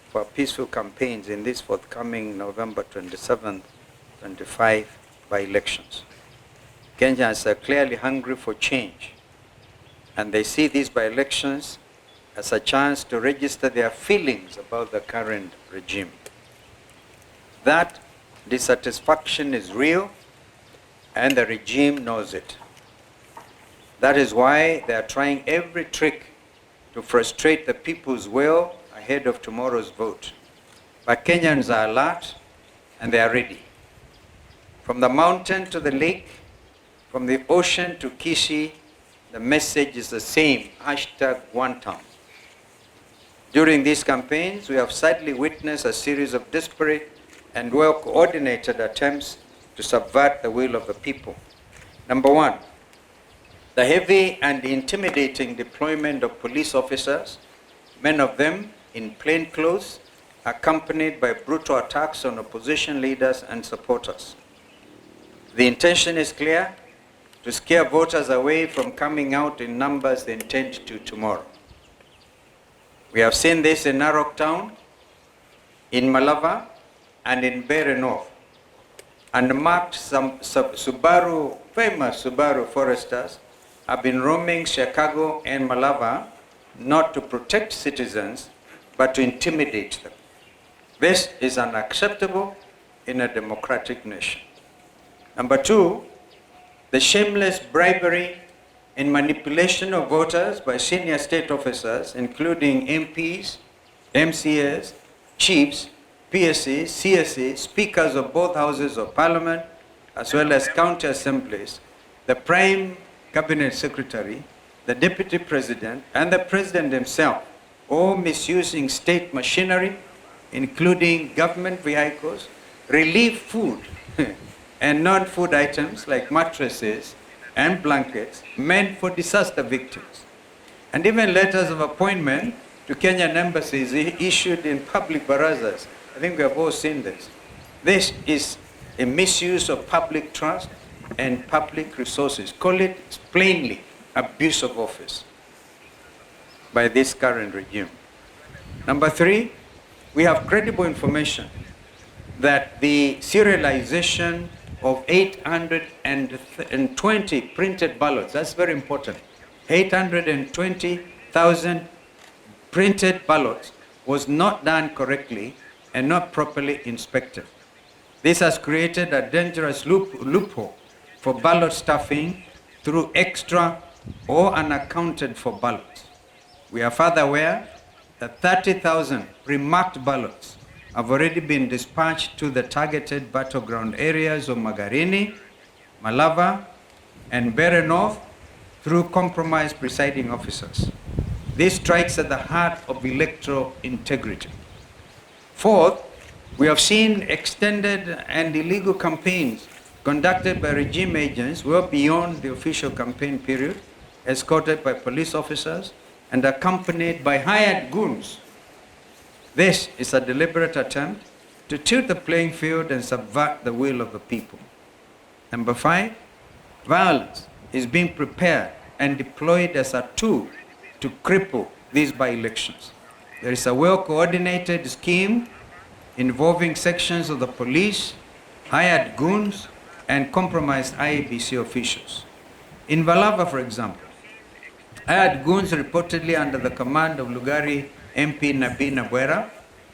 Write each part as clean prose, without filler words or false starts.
for peaceful campaigns in this forthcoming November 27th, 25 by-elections. Kenyans are clearly hungry for change, and they see these by-elections as a chance to register their feelings about the current regime. That dissatisfaction is real, and the regime knows it. That is why they are trying every trick to frustrate the people's will ahead of tomorrow's vote. But Kenyans are alert and they are ready. From the mountain to the lake, from the ocean to Kisii, the message is the same, #OneTown. During these campaigns, we have sadly witnessed a series of disparate and well-coordinated attempts to subvert the will of the people. Number one, the heavy and intimidating deployment of police officers, many of them in plain clothes, accompanied by brutal attacks on opposition leaders and supporters. The intention is clear: to scare voters away from coming out in numbers they intend to tomorrow. We have seen this in Narok Town, in Malava, and in Bere North. Unmarked famous Subaru foresters have been roaming Chicago and Malava not to protect citizens, but to intimidate them. This is unacceptable in a democratic nation. Number two, the shameless bribery and manipulation of voters by senior state officers, including MPs, MCAs, chiefs, PSCs, CSCs, speakers of both houses of parliament, as well as county assemblies, the prime cabinet secretary, the deputy president, and the president himself, all misusing state machinery, including government vehicles, relief food, and non-food items like mattresses and blankets meant for disaster victims, and even letters of appointment to Kenyan embassies issued in public barazas. I think we have all seen this. This is a misuse of public trust and public resources. Call it plainly abuse of office by this current regime. Number three, we have credible information that the serialization of 820 printed ballots, that's very important, 820,000 printed ballots was not done correctly and not properly inspected. This has created a dangerous loophole for ballot stuffing through extra or unaccounted for ballots. We are further aware that 30,000 remarked ballots have already been dispatched to the targeted battleground areas of Magarini, Malava, and Bere North through compromised presiding officers. This strikes at the heart of electoral integrity. Fourth, we have seen extended and illegal campaigns conducted by regime agents well beyond the official campaign period, escorted by police officers and accompanied by hired goons. This is a deliberate attempt to tilt the playing field and subvert the will of the people. Number five, violence is being prepared and deployed as a tool to cripple these by-elections. There is a well-coordinated scheme involving sections of the police, hired goons, and compromised IEBC officials. In Malava, for example, hired goons reportedly under the command of Lugari MP Nabi Nabwera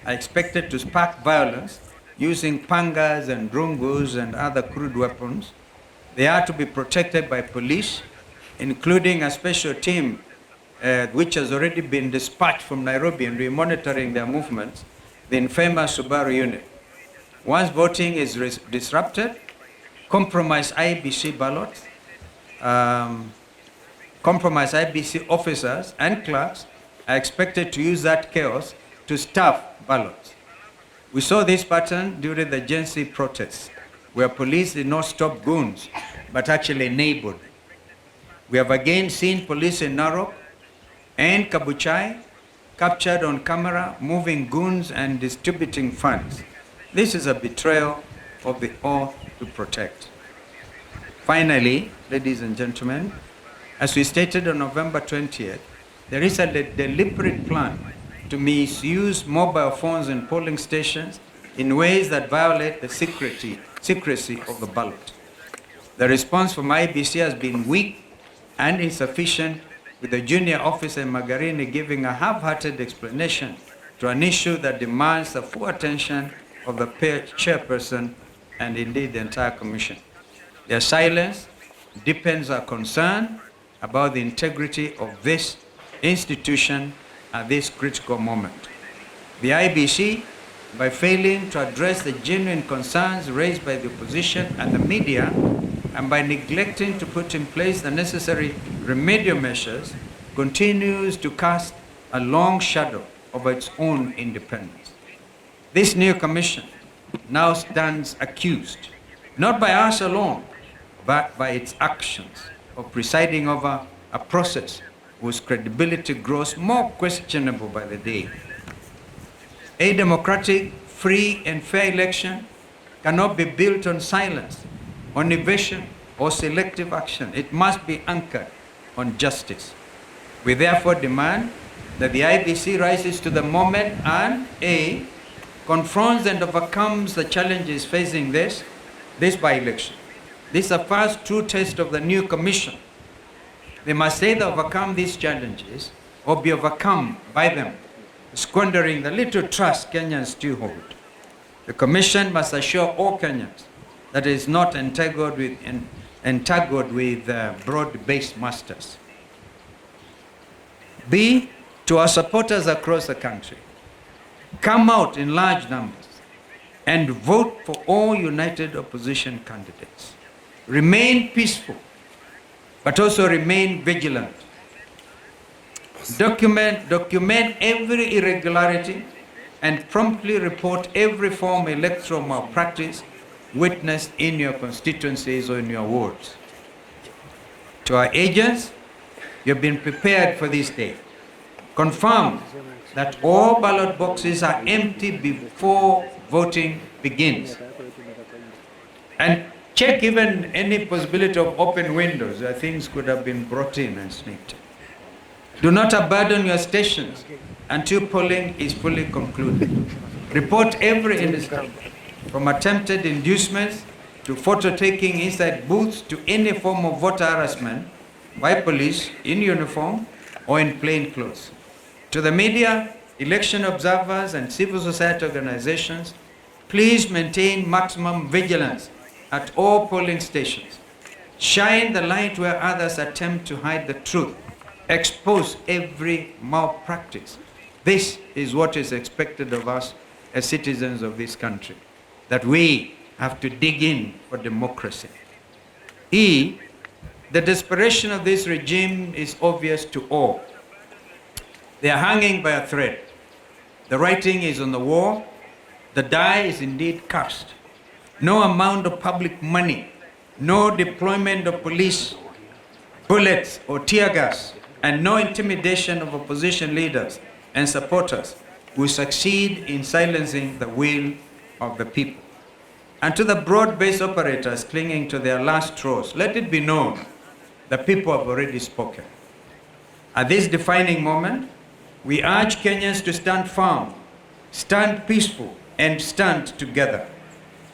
are expected to spark violence using pangas and drungos and other crude weapons. They are to be protected by police, including a special team which has already been dispatched from Nairobi, and we're monitoring their movements, the infamous Subaru unit. Once voting is disrupted, compromised IEBC ballots, compromised IEBC officers and clerks are expected to use that chaos to stuff ballots. We saw this pattern during the Gen Z protests, where police did not stop goons, but actually enabled. We have again seen police in Narok and Kabuchai captured on camera moving goons and distributing funds. This is a betrayal of the oath to protect. Finally, ladies and gentlemen, as we stated on November 20th, there is a deliberate plan to misuse mobile phones in polling stations in ways that violate the secrecy of the ballot. The response from IBC has been weak and insufficient, with the junior officer Magarini giving a half-hearted explanation to an issue that demands the full attention of the chairperson and indeed the entire commission. Their silence deepens our concern about the integrity of this institution at this critical moment. The IBC, by failing to address the genuine concerns raised by the opposition and the media, and by neglecting to put in place the necessary remedial measures, continues to cast a long shadow over its own independence. This new commission now stands accused, not by us alone, but by its actions of presiding over a process whose credibility grows more questionable by the day. A democratic, free, and fair election cannot be built on silence, on evasion, or selective action. It must be anchored on justice. We therefore demand that the IBC rises to the moment and A, confronts and overcomes the challenges facing this by-election. This is the first true test of the new commission. They must either overcome these challenges or be overcome by them, squandering the little trust Kenyans still hold. The commission must assure all Kenyans that it is not entangled with broad-based masters. B, to our supporters across the country, come out in large numbers and vote for all united opposition candidates. Remain peaceful, but also remain vigilant. Document every irregularity and promptly report every form of electoral malpractice witnessed in your constituencies or in your wards. To our agents, you have been prepared for this day. Confirm that all ballot boxes are empty before voting begins. And check even any possibility of open windows where things could have been brought in and sneaked in. Do not abandon your stations until polling is fully concluded. Report every incident, from attempted inducements to photo taking inside booths to any form of voter harassment by police in uniform or in plain clothes. To the media, election observers, and civil society organizations, please maintain maximum vigilance at all polling stations. Shine the light where others attempt to hide the truth. Expose every malpractice. This is what is expected of us as citizens of this country, that we have to dig in for democracy. E, the desperation of this regime is obvious to all. They are hanging by a thread. The writing is on the wall. The die is indeed cast. No amount of public money, no deployment of police, bullets or tear gas, and no intimidation of opposition leaders and supporters will succeed in silencing the will of the people. And to the broad-based operators clinging to their last straws, let it be known the people have already spoken. At this defining moment, we urge Kenyans to stand firm, stand peaceful, and stand together.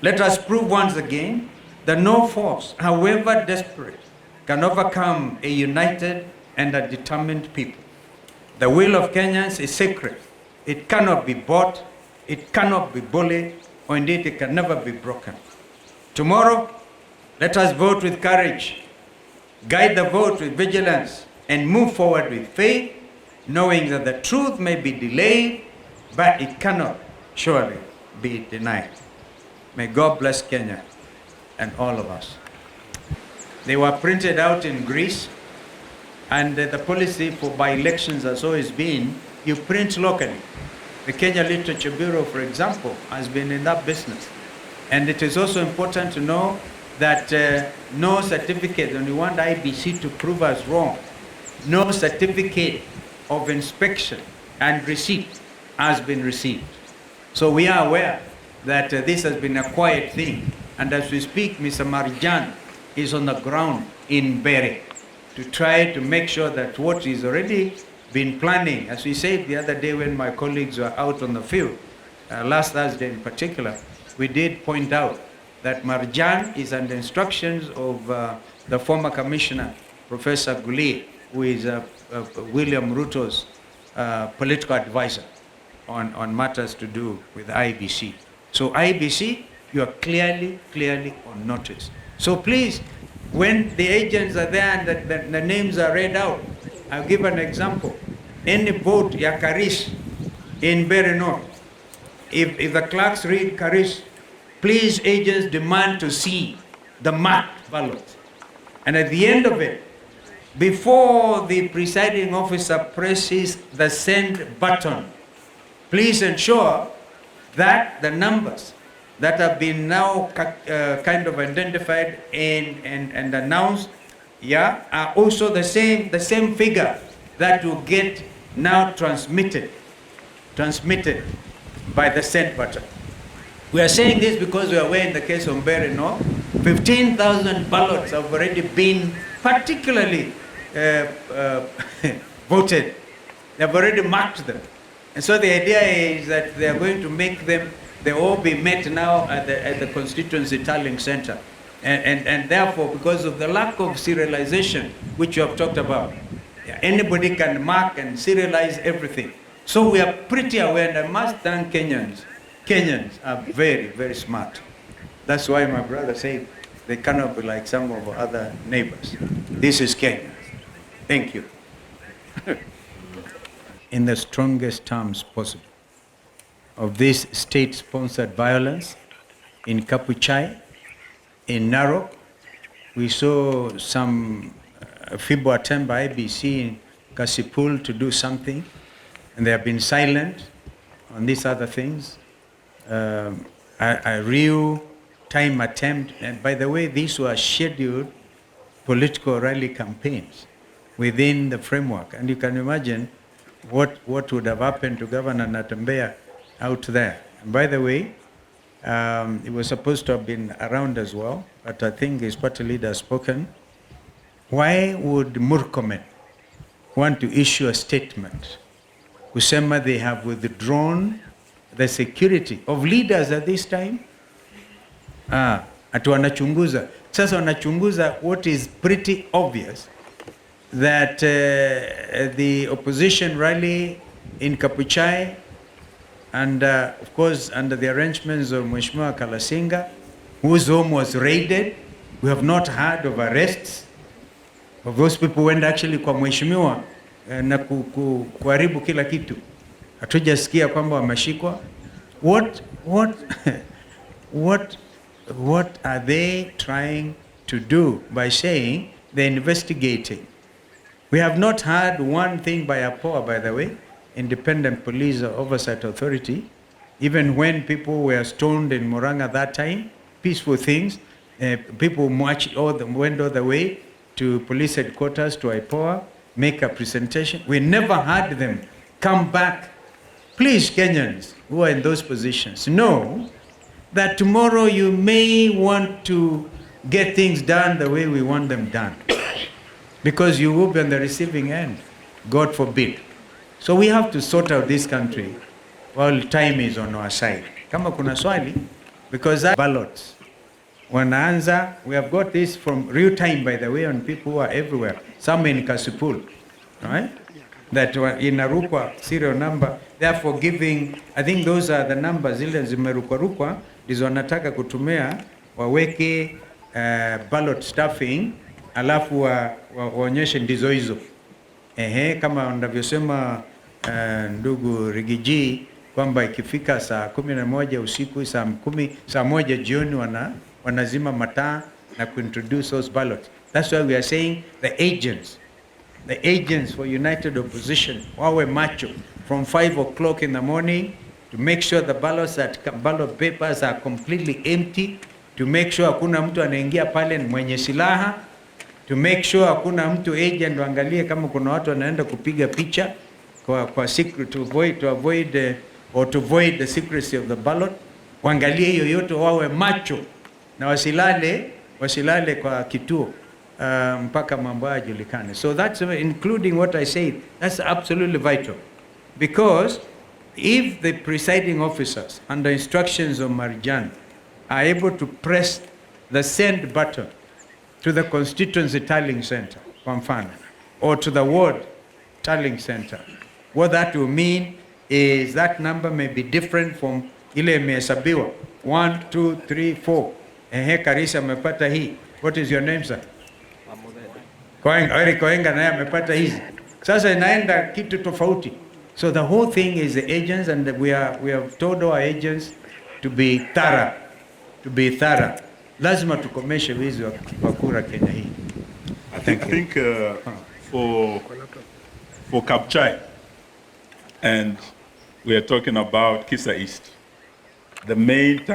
Let us prove once again that no force, however desperate, can overcome a united and a determined people. The will of Kenyans is sacred. It cannot be bought, it cannot be bullied, or indeed it can never be broken. Tomorrow, let us vote with courage, guide the vote with vigilance, and move forward with faith, knowing that the truth may be delayed, but it cannot surely be denied. May God bless Kenya and all of us. They were printed out in Greece, and the policy for by-elections has always been, you print locally. The Kenya Literature Bureau, for example, has been in that business. And it is also important to know that no certificate, and we want IBC to prove us wrong, no certificate of inspection and receipt has been received. So we are aware that this has been a quiet thing. And as we speak, Mr. Marijan is on the ground in Bere to try to make sure that what is already been planning, as we said the other day when my colleagues were out on the field, last Thursday in particular, we did point out that Marjan is under instructions of the former commissioner, Professor Guli, who is William Ruto's political advisor on matters to do with IBC. So IBC, you are clearly on notice. So please, when the agents are there and the names are read out, I'll give an example. Any vote ya Karish in Berry North, if the clerks read Karish, please agents demand to see the marked ballot. And at the end of it, before the presiding officer presses the send button, please ensure that the numbers that have been now kind of identified and announced, yeah, are also the same figure that will get now transmitted by the send button. We are saying this because we are aware in the case of Berry North, 15,000 ballots have already been particularly voted. They have already marked them. And so the idea is that they are going to make them, they all be met now at the constituency tallying center. And therefore, because of the lack of serialization, which you have talked about, anybody can mark and serialize everything. So we are pretty aware, and I must thank Kenyans. Kenyans are very smart. That's why my brother said they cannot be like some of our other neighbors. This is Kenya. Thank you. In the strongest terms possible of this state-sponsored violence in Kapuchai, in Narok, we saw some feeble attempt by IBC in Kasipul to do something, and they have been silent on these other things. A real time attempt, and by the way, these were scheduled political rally campaigns within the framework, and you can imagine what would have happened to Governor Natembeya out there. And by the way, it was supposed to have been around as well, but I think his party leader has spoken. Why would Murkomen want to issue a statement kusema they have withdrawn the security of leaders at this time? Ati wanachunguza. Sasa wanachunguza what is pretty obvious, that the opposition rally in Kapuchai, and of course under the arrangements of Mheshimiwa Kalasinga, whose home was raided, we have not heard of arrests of those people who went actually kwa Mheshimiwa na kuharibu kila kitu. Hatujasikia kwamba wameshikwa. What are they trying to do by saying they're investigating? We have not heard one thing by APOA, by the way, Independent Police Oversight Authority. Even when people were stoned in Murang'a that time, peaceful things, people went all the way to police headquarters, to IPOA, make a presentation. We never heard them come back. Please, Kenyans who are in those positions, know that tomorrow you may want to get things done the way we want them done. Because you will be on the receiving end, God forbid. So we have to sort out this country while time is on our side. Kama kuna swali, because ballots, wanaanza, we have got this from real time, by the way, on people who are everywhere. Some in Kasipul, right? That were in a Rukwa serial number, therefore giving, I think those are the numbers, zile zimerukwa, ndizo wanataka kutumia, waweke ballot stuffing, alafu waonyeshe ndizo hizo. Kama wanavyosema ndugu Rigiji, kwamba ikifika saa 11 usiku, saa 1 jioni wanazima mataa na kuintroduce those ballots. That's why we are saying the agents for United Opposition, wawe macho from 5 o'clock in the morning to make sure the ballot papers are completely empty, to make sure hakuna mtu anaingia pale mwenye silaha, to make sure hakuna mtu agent waangalie kama kuna watu wanaenda kupiga picha kwa secret, to avoid the secrecy of the ballot. Waangalie hiyo yote, wawe macho na wasilale kwa kituo. mpaka mambo yajulikane. So that's including what I said. That's absolutely vital, because if the presiding officers, under instructions of Marjan, are able to press the send button to the constituency tallying center, kwa mfano, or to the ward tallying center, what that will mean is that number may be different from ile imehesabiwa 1 2 3 4. Karisa amepata hii. What is your name, sir? Koenga naye amepata hizi. Sasa inaenda kitu tofauti. So the whole thing is the agents, and we have told our agents to be thorough. Lazima tukomeshe wizi wa kura Kenya hii. I think for Kapchai, and we are talking about Kisa East, the main